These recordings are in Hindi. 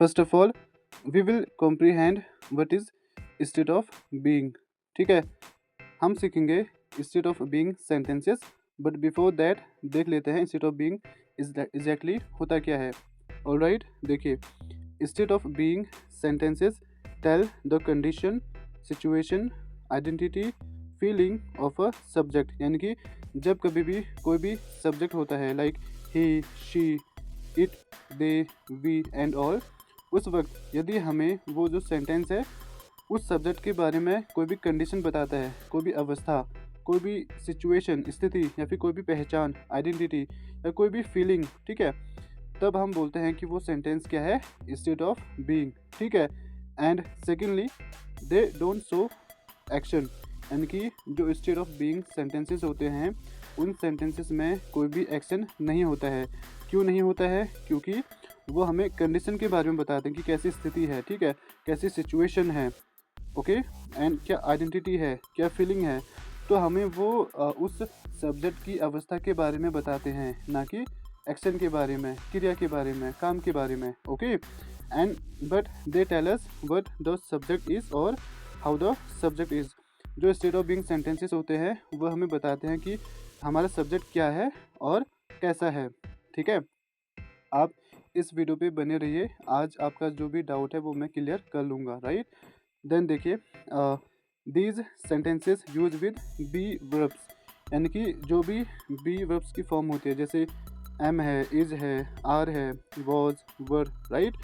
First of all we will comprehend what is state of being. ठीक है, हम सीखेंगे state of being sentences, but before that देख लेते हैं स्टेट ऑफ बीइंग एग्जैक्टली होता क्या है। ऑलराइट, देखिए, state of being sentences tell the condition, situation, identity, feeling of a subject. यानी कि जब कभी भी कोई भी सब्जेक्ट होता है like he, she, it, they, we and all, उस वक्त यदि हमें वो जो सेंटेंस है उस सब्जेक्ट के बारे में कोई भी कंडीशन बताता है, कोई भी अवस्था, कोई भी सिचुएशन, स्थिति, या फिर कोई भी पहचान, आइडेंटिटी, या कोई भी फीलिंग, ठीक है, तब हम बोलते हैं कि वो सेंटेंस क्या है, स्टेट ऑफ बीइंग। ठीक है, and secondly they don't show action. यानी कि जो स्टेट ऑफ बीइंग सेंटेंसेस होते हैं उन सेंटेंसेस में कोई भी एक्शन नहीं होता है। क्यों नहीं होता है? क्योंकि वो हमें कंडीशन के बारे में बताते हैं कि कैसी स्थिति है, ठीक है, कैसी सिचुएशन है, ओके, एंड क्या आइडेंटिटी है, क्या फीलिंग है। तो हमें वो उस सब्जेक्ट की अवस्था के बारे में बताते हैं, ना कि एक्शन के बारे में, क्रिया के बारे में, काम के बारे में। Okay, and but they tell us what the subject is और हाउ द सब्जेक्ट इज़। जो स्टेट ऑफ बीइंग सेंटेंसेस होते हैं वो हमें बताते हैं कि हमारा सब्जेक्ट क्या है और कैसा है। ठीक है, आप इस वीडियो पे बने रहिए, आज आपका जो भी डाउट है वो मैं क्लियर कर लूँगा। राइट, देन देखिए, these sentences use with be verbs. यानी कि जो भी बी वर्ब्स की फॉर्म होती है, जैसे एम है, इज है, आर है, was, were, right,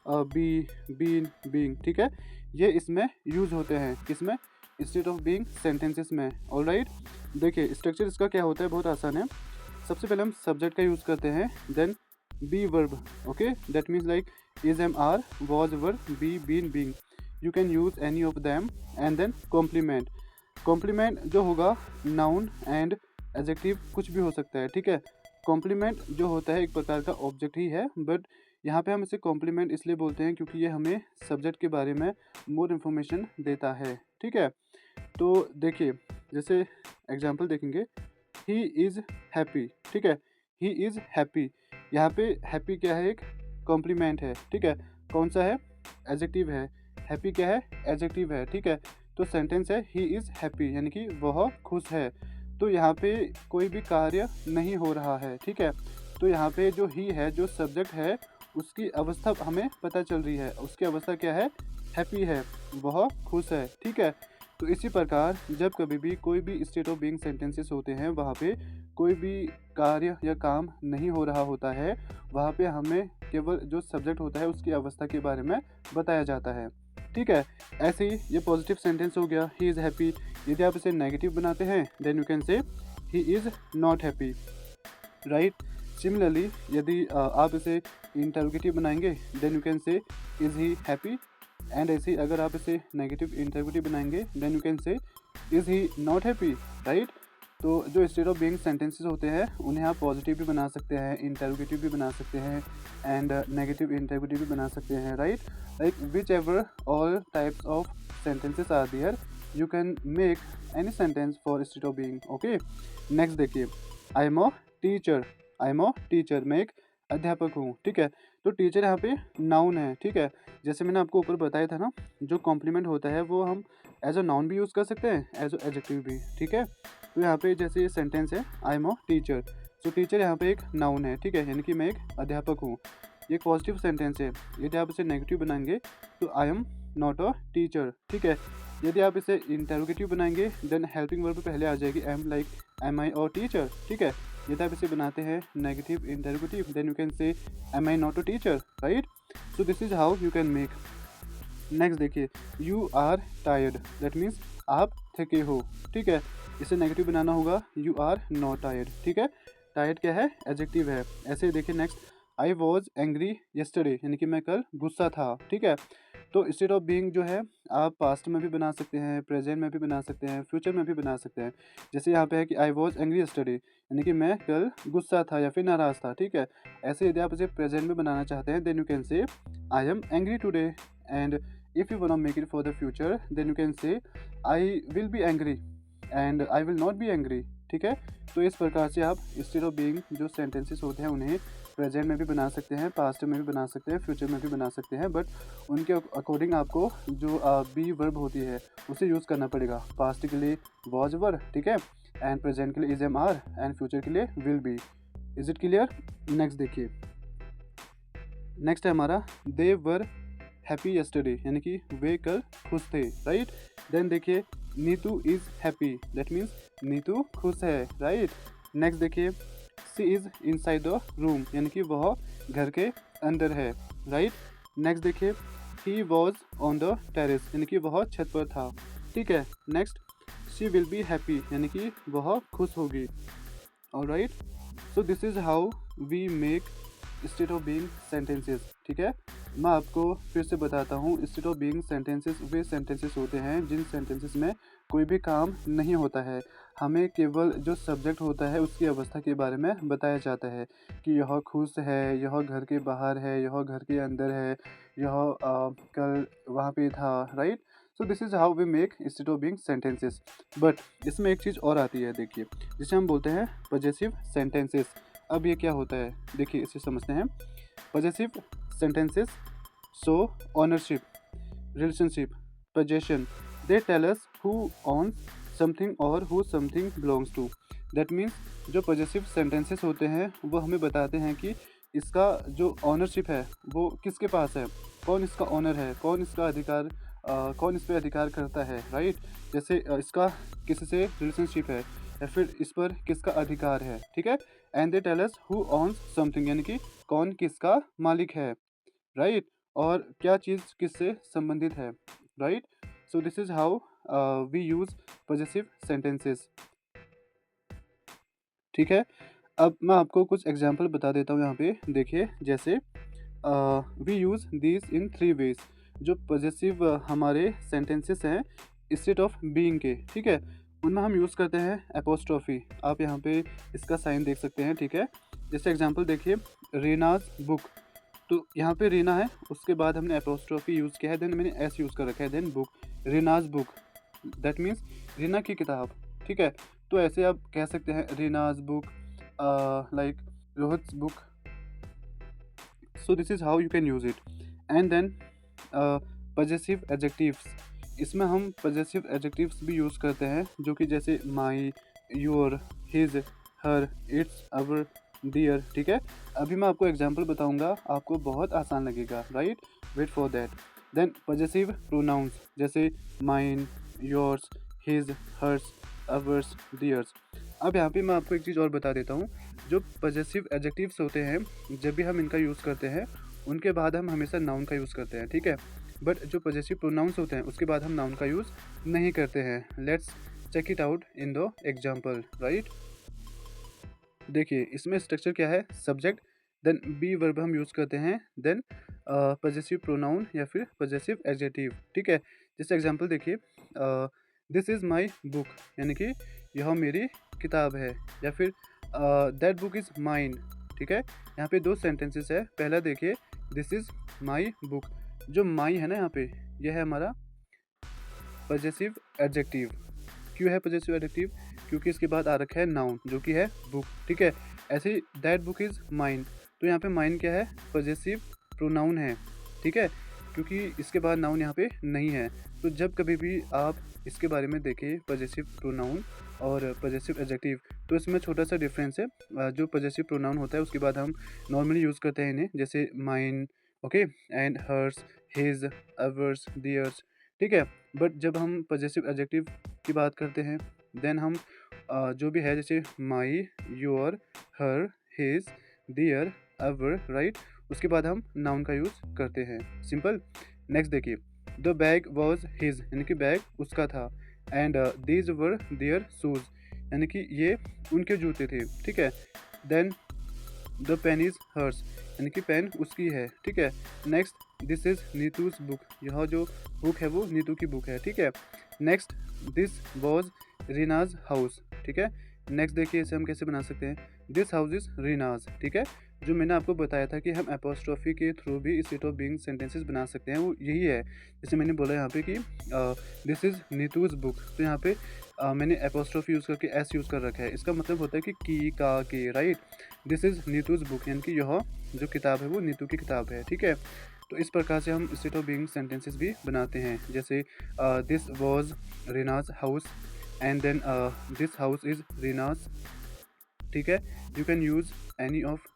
be, been, being. ठीक है, ये इसमें यूज होते हैं, किसमें? स्टेट ऑफ बीइंग सेंटेंसेस में। ऑलराइट, देखिए स्ट्रक्चर इसका क्या होता है, बहुत आसान है। सबसे पहले हम सब्जेक्ट का यूज़ करते हैं, then be verb, okay, that means like is, am, are, was, were, be, been, being. You can use any of them, and then complement. Complement जो होगा नाउन एंड एडजेक्टिव कुछ भी हो सकता है। ठीक है, कॉम्प्लीमेंट जो होता है एक प्रकार का ऑब्जेक्ट ही है, बट यहाँ पे हम इसे कॉम्प्लीमेंट इसलिए बोलते हैं क्योंकि ये हमें सब्जेक्ट के बारे में मोर इन्फॉर्मेशन देता है। ठीक है, तो देखिए, जैसे एग्जांपल देखेंगे, ही इज़ हैप्पी। ठीक है, ही इज़ हैप्पी, यहाँ पे हैप्पी क्या है, एक कॉम्प्लीमेंट है। ठीक है, कौन सा है? एडजेक्टिव है। हैप्पी क्या है? एडजेक्टिव है। ठीक है, तो सेंटेंस है ही इज़ हैप्पी, यानी कि वह खुश है। तो यहाँ पे कोई भी कार्य नहीं हो रहा है। ठीक है, तो यहाँ पे जो ही है, जो सब्जेक्ट है, उसकी अवस्था हमें पता चल रही है, उसकी अवस्था क्या है? हैप्पी है, वह खुश है। ठीक है, तो इसी प्रकार जब कभी भी कोई भी स्टेट ऑफ बीइंग सेंटेंसेस होते हैं वहाँ पे कोई भी कार्य या काम नहीं हो रहा होता है, वहाँ पे हमें केवल जो सब्जेक्ट होता है उसकी अवस्था के बारे में बताया जाता है। ठीक है, ऐसे ही ये पॉजिटिव सेंटेंस हो गया, ही इज़ हैप्पी। यदि आप इसे नेगेटिव बनाते हैं then you can say he is not happy. Right, similarly यदि आप इसे इंटरोगेटिव बनाएंगे then you can say is he happy, and ऐसे ही अगर आप इसे नेगेटिव इंटरोगेटिव बनाएंगे then you can say is he not happy. Right, तो जो स्टेट ऑफ बीइंग सेंटेंसेस होते हैं उन्हें आप पॉजिटिव भी बना सकते हैं, इंटरोगेटिव भी बना सकते हैं, एंड नेगेटिव इंटरोगेटिव भी बना सकते हैं। Right, like whichever all types of sentences are there, you can make any sentence for state of being. Okay, next देखिए, I am a teacher. I am a teacher, मैं एक अध्यापक हूँ। ठीक है, तो टीचर यहाँ पे नाउन है। ठीक है, जैसे मैंने आपको ऊपर बताया था ना, जो कॉम्प्लीमेंट होता है वो हम एज अ नाउन भी यूज़ कर सकते हैं, एज अ एडजेक्टिव भी। ठीक है, तो यहाँ पे जैसे ये सेंटेंस है आई एम अ टीचर, तो टीचर यहाँ पे एक नाउन है। ठीक है, यानी कि मैं एक अध्यापक हूँ। ये पॉजिटिव सेंटेंस है। यदि आप इसे नेगेटिव बनाएंगे तो I am not a teacher. ठीक है, यदि आप इसे इंटरोगेटिव बनाएंगे देन हेल्पिंग वर्ब पहले आ जाएगी, am, like am I a teacher. ठीक है, यदि आप इसे बनाते हैं negative interrogative then you can say am I not a teacher. Right, so this is how you can make. Next देखिए, you are tired, that means आप थके हो। ठीक है, इसे नेगेटिव बनाना होगा, यू आर नॉट टायर्ड। ठीक है, टायर्ड क्या है? एडजेक्टिव है। ऐसे देखिए next, I was angry yesterday, यानी कि मैं कल गुस्सा था। ठीक है, तो स्टेट ऑफ बीइंग जो है आप पास्ट में भी बना सकते हैं, प्रेजेंट में भी बना सकते हैं, फ्यूचर में भी बना सकते हैं। जैसे यहाँ पे है कि आई वॉज एंग्री यस्टरडे, यानी कि मैं कल गुस्सा था या फिर नाराज़ था। ठीक है, ऐसे यदि आप इसे प्रेजेंट में बनाना चाहते हैं then you can say I am angry today, and if you wanna make it for the future then you can say I will be angry and I will not be angry। ठीक है, तो इस प्रकार से आप स्टेट ऑफ बीइंग जो सेंटेंसेस होते हैं उन्हें प्रेजेंट में भी बना सकते हैं, पास्ट में भी बना सकते हैं, फ्यूचर में भी बना सकते हैं, बट उनके अकॉर्डिंग आपको जो बी वर्ब होती है उसे यूज़ करना पड़ेगा। पास्ट के लिए वॉज वर, ठीक है, एंड प्रेजेंट के लिए is am are, and future के लिए will be. Is it clear? Next देखिए, नेक्स्ट है हमारा दे वर हैप्पी यस्टरडे, यानी कि वे कल खुश थे, राइट। देन देखिए Neetu is happy, that means Neetu खुश है, राइट। नेक्स्ट देखिए सी इज़ इनसाइड द रूम, यानी कि वह घर के अंदर है, राइट। नेक्स्ट देखिए ही वॉज ऑन द टेरेस, यानी कि वह छत पर था, ठीक है। Next she will be happy, यानी कि वह खुश होगी, alright. So this is how we make state of being sentences, ठीक है। मैं आपको फिर से बताता हूँ, स्टेट ऑफ बीइंग सेंटेंसेस वे सेंटेंसेस होते हैं जिन सेंटेंसेस में कोई भी काम नहीं होता है, हमें केवल जो सब्जेक्ट होता है उसकी अवस्था के बारे में बताया जाता है कि यह खुश है, यह घर के बाहर है, यह घर के अंदर है, यह कल वहाँ पे था, right. So this is how we make state of being sentences. But इसमें एक चीज़ और आती है, देखिए, जिसे हम बोलते हैं पॉजेसिव सेंटेंसेस। अब ये क्या होता है, देखिए इसे समझते हैं। Possessive sentences show ownership, relationship, possession. They tell us who owns something or who something belongs to. That means जो पॉजेसिव सेंटेंसेस होते हैं वो हमें बताते हैं कि इसका जो ऑनरशिप है वो किसके पास है, कौन इसका ऑनर है, कौन इसका अधिकार, कौन इस पर अधिकार करता है, राइट। जैसे इसका किससे रिलेशनशिप है या फिर इस पर किसका अधिकार है, ठीक है। And they tell us who owns something, यानी कि कौन किसका मालिक है, राइट, और क्या चीज़ किससे संबंधित है, right. So this is how we use possessive sentences, ठीक है। अब मैं आपको कुछ एग्जांपल बता देता हूँ यहाँ पे, देखिए, जैसे we use these in 3 ways. जो पॉजेसिव हमारे सेंटेंसेस हैं इंस्टेड ऑफ बीइंग के, ठीक है, उनमें हम यूज़ करते हैं एपोस्ट्रोफी। आप यहाँ पे इसका साइन देख सकते हैं, ठीक है। जैसे एग्जांपल देखिए, रीनाज बुक, तो यहाँ पे रीना है, उसके बाद हमने एपोस्ट्रोफी यूज़ किया है, देन मैंने एस यूज़ कर रखा है, then book, Reena's book, that means Reena की किताब, ठीक है। तो ऐसे आप कह सकते हैं Reena's book, like Rohit's book. So this is how you can use it. And then possessive adjectives, इसमें हम पॉजेसिव एडजेक्टिव्स भी यूज़ करते हैं, जो कि जैसे my, your, his, her, its, our, their, ठीक है। अभी मैं आपको एग्जांपल बताऊंगा, आपको बहुत आसान लगेगा, right. Wait for that. Then possessive pronouns, जैसे mine, yours, his, hers, ours, theirs. अब यहाँ पे मैं आपको एक चीज़ और बता देता हूँ, जो पॉजेसिव एडजेक्टिव्स होते हैं जब भी हम इनका यूज़ करते हैं उनके बाद हम हमेशा नाउन का यूज़ करते हैं, ठीक है। बट जो पॉजेसिव प्रोनाउंस होते हैं उसके बाद हम नाउन का यूज़ नहीं करते हैं। Let's check it out in the example, right. देखिए इसमें स्ट्रक्चर क्या है, सब्जेक्ट, देन बी वर्ब हम यूज़ करते हैं, देन पॉजेसिव प्रोनाउन या फिर पॉजेसिव एडजेक्टिव, ठीक है। जैसे एग्जांपल देखिए, दिस इज़ माय बुक, यानी कि यह मेरी किताब है, या फिर दैट बुक इज़ माइन, ठीक है। यहाँ पे 2 सेंटेंसेस है। पहला देखिए, दिस इज़ माई बुक, जो माई है ना यहाँ पे, यह है हमारा पॉजेसिव एडजेक्टिव। क्यों है पॉजेसिव एडजेक्टिव? क्योंकि इसके बाद आ रखा है नाउन जो कि है बुक, ठीक है। ऐसे ही दैट बुक इज़ माइन, तो यहाँ पे माइन क्या है, पॉजेसिव प्रोनाउन है, ठीक है, क्योंकि इसके बाद नाउन यहाँ पे नहीं है। तो जब कभी भी आप इसके बारे में देखें पॉजेसिव प्रोनाउन और पॉजेसिव एडजेक्टिव, तो इसमें छोटा सा डिफरेंस है। जो पॉजेसिव प्रोनाउन होता है उसके बाद हम नॉर्मली यूज़ करते हैं इन्हें, जैसे mine, okay, and hers, his, ours, theirs, ठीक है। बट जब हम पॉजेसिव एडजेक्टिव की बात करते हैं देन हम जो भी है, जैसे my, your, her, his, their, our, right, उसके बाद हम नाउन का यूज़ करते हैं, सिंपल। नेक्स्ट देखिए, द बैग वॉज हिज, यानी कि बैग उसका था, and these were their shoes, यानी कि ये उनके जूते थे, ठीक है। Then the pen is hers, यानी कि पेन उसकी है, ठीक है। Next this is Neetu's book, यह जो बुक है वो नीतू की बुक है, ठीक है। नेक्स्ट दिस वॉज रीनाज हाउस, ठीक है। नेक्स्ट देखिए इसे हम कैसे बना सकते हैं, दिस हाउस इज़ रीनाज, ठीक है। जो मैंने आपको बताया था कि हम एपोस्ट्रोफी के थ्रू भी स्टेट ऑफ बीइंग सेंटेंसेस बना सकते हैं, वो यही है। जैसे मैंने बोला यहाँ पे कि दिस इज़ नीतूज बुक, तो यहाँ पे मैंने एपोस्ट्रोफी यूज़ करके एस यूज़ कर रखा है, इसका मतलब होता है कि की का के, राइट। दिस इज़ नीतूज़ बुक, यानी कि यह जो किताब है वो नीतू की किताब है, ठीक है। तो इस प्रकार से हम स्टेट ऑफ बीइंग सेंटेंसेस भी बनाते हैं, जैसे this was Reena's house and then this house is Reena's, ठीक है। You can use any of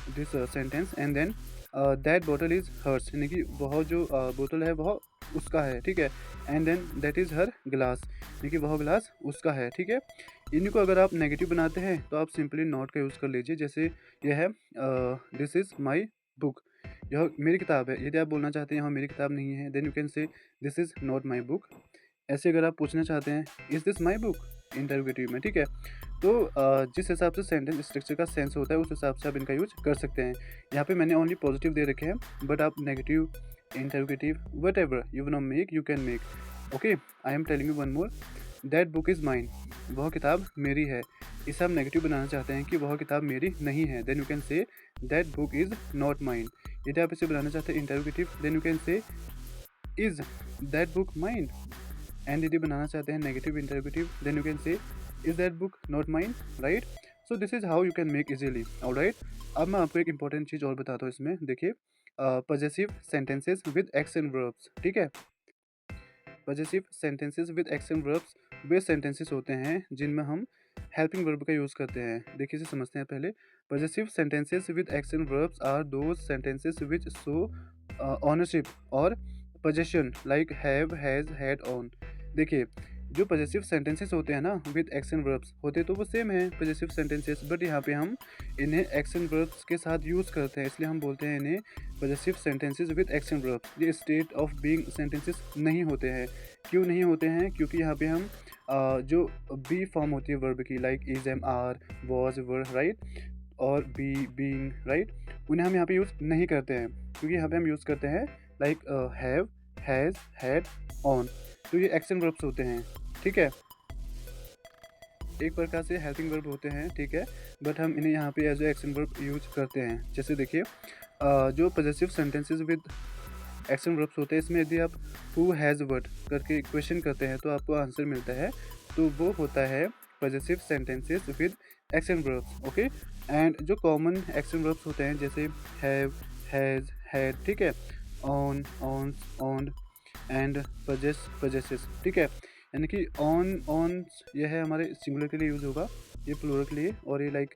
this sentence and then that bottle is hers, यानी कि वह जो बोतल है वह उसका है, ठीक है। And then that is her glass, यानी कि वह ग्लास उसका है, ठीक है। इन्हीं को अगर आप नेगेटिव बनाते हैं तो आप सिंपली नॉट का यूज़ कर लीजिए, जैसे यह है दिस इज़ माई बुक, यह मेरी किताब है। यदि आप बोलना चाहते हैं यहाँ मेरी किताब नहीं है, then you can say this is not my book. ऐसे अगर आप पूछना चाहते हैं is this my book, interrogative में, ठीक है। तो जिस हिसाब से सेंटेंस स्ट्रक्चर का सेंस होता है उस हिसाब से आप इनका यूज कर सकते हैं। यहाँ पे मैंने ओनली पॉजिटिव दे रखे हैं, बट आप negative, interrogative, what ever you want make you can make. Okay, I am telling you one more, that book is mine, वह किताब मेरी है। इसे आप नेगेटिव बनाना चाहते हैं कि वह किताब मेरी नहीं है, then you can say that book is not mine. यदि आप इसे बनाना चाहते हैं interrogative, then you can say is that book mine. And यदि बनाना चाहते हैं negative interrogative, then you can say is that book not mine, right. So this is how you can make easily, alright. अब मैं आपको एक इंपॉर्टेंट चीज़ और बताता हूँ इसमें, देखिए possessive sentences with ex and verbs, ठीक है। Possessive sentences with ex and verbs way sentences होते हैं जिनमें हम हेल्पिंग वर्ब का यूज़ करते हैं। देखिए इसे समझते हैं पहले। Possessive sentences with ex and verbs are those sentences which show ownership और possession like have, has, had, own. देखिए जो पॉजेसिव सेंटेंसेस होते हैं ना विद एक्स एंड वर्ब्स, होते तो वो सेम है पॉजेसिव सेंटेंसेस, बट यहाँ पे हम इन्हें एक्स एंड वर्ब्स के साथ यूज़ करते हैं, इसलिए हम बोलते हैं इन्हें possessive sentences with ex and verbs. ये स्टेट ऑफ बीइंग सेंटेंसेस नहीं होते हैं। क्यों नहीं होते हैं? क्योंकि यहाँ पे हम जो बी फॉर्म होती है वर्ब की, like is, am, are, was, were, right, और बी, बीइंग, राइट, उन्हें हम यहाँ पे यूज़ नहीं करते हैं, क्योंकि यहाँ पे हम यूज़ करते हैं like have, has, had, on. तो ये एक्शन वर्ब्स होते हैं, ठीक है। एक प्रकार से हेल्पिंग वर्ब होते हैं, ठीक है, बट हम इन्हें यहाँ पे as a action verb use करते हैं। जैसे देखिए जो possessive sentences with action verbs होते हैं, इसमें यदि आप हु हैज़ व्हाट करके क्वेश्चन करते हैं तो आपको आंसर मिलता है, तो वो होता है possessive sentences with action verbs, okay. And जो कॉमन एक्शन वर्ब्स होते हैं जैसे हैव, हैज़, हैड, ठीक है, own, own, own, and possess, possesses, ठीक है। यानी कि ऑन ये है हमारे सिंगुलर के लिए यूज़ होगा, ये प्लूरल के लिए, और ये like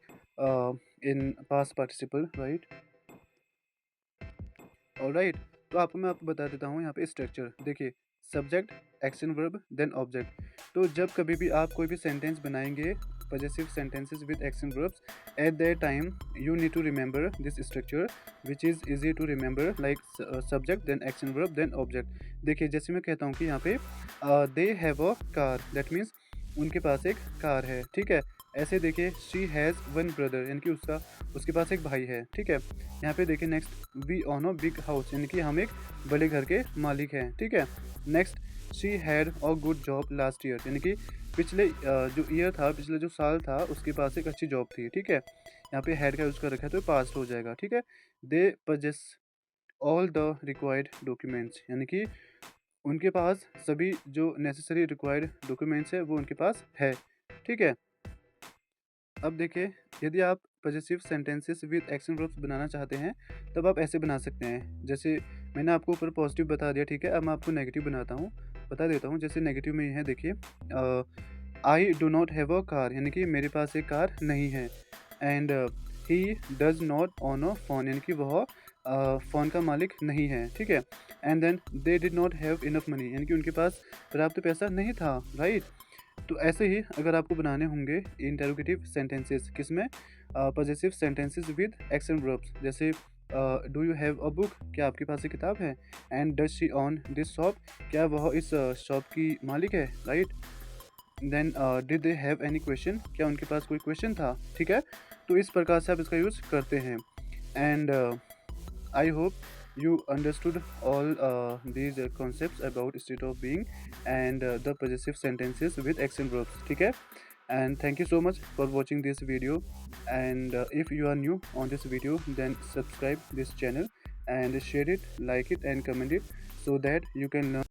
in past participle, right, alright. तो मैं आपको बता देता हूँ यहाँ पे स्ट्रक्चर। देखिए subject, action verb, then object. तो जब कभी भी आप कोई भी सेंटेंस बनाएंगे possessive sentences with action verbs, at that time you need to remember this structure which is easy to remember, like subject, then action verb, then object। देखिए जैसे मैं कहता हूँ कि यहाँ पे they have a car, that means उनके पास एक कार है, ठीक है। ऐसे देखिए शी हैज़ वन ब्रदर, यानी कि उसके पास एक भाई है, ठीक है। यहाँ पे देखिए next we own a big house, यानी कि हम एक बड़े घर के मालिक हैं, ठीक है। Next she had a good job last year, यानी कि पिछले जो ईयर था, पिछले जो साल था, उसके पास एक अच्छी जॉब थी, ठीक है। यहाँ पे हैड का यूज़ कर रखा है तो पास्ट हो जाएगा, ठीक है। They possess all the required documents, यानी कि उनके पास सभी जो नेसेसरी रिक्वायर्ड डॉक्यूमेंट्स है वो उनके पास है, ठीक है। अब देखिए यदि आप possessive sentences with action verbs बनाना चाहते हैं तब आप ऐसे बना सकते हैं। जैसे मैंने आपको ऊपर पॉजिटिव बता दिया, ठीक है। अब मैं आपको नेगेटिव बता देता हूँ। जैसे नेगेटिव में ये है, देखिए I do not have a car, यानी कि मेरे पास एक कार नहीं है। And he does not on a phone, यानी कि वह फ़ोन का मालिक नहीं है, ठीक है। And then they did not have enough money, यानी कि उनके पास पर्याप्त पैसा नहीं था, राइट। तो ऐसे ही अगर आपको बनाने होंगे इंटरोगेटिव सेंटेंसेस, किसमें? Possessive sentences with action verbs. जैसे do you have a book, क्या आपके पास एक किताब है? And does she own this shop, क्या वह इस शॉप की मालिक है, right. Then did they have any question, क्या उनके पास कोई क्वेश्चन था, ठीक है। तो इस प्रकार से आप इसका यूज़ करते हैं। And I hope you understood all these concepts about state of being and the possessive sentences with action verbs, ठीक है। and thank you so much for watching this video, and if you are new on this video then subscribe this channel and share it, like it and comment it so that you can learn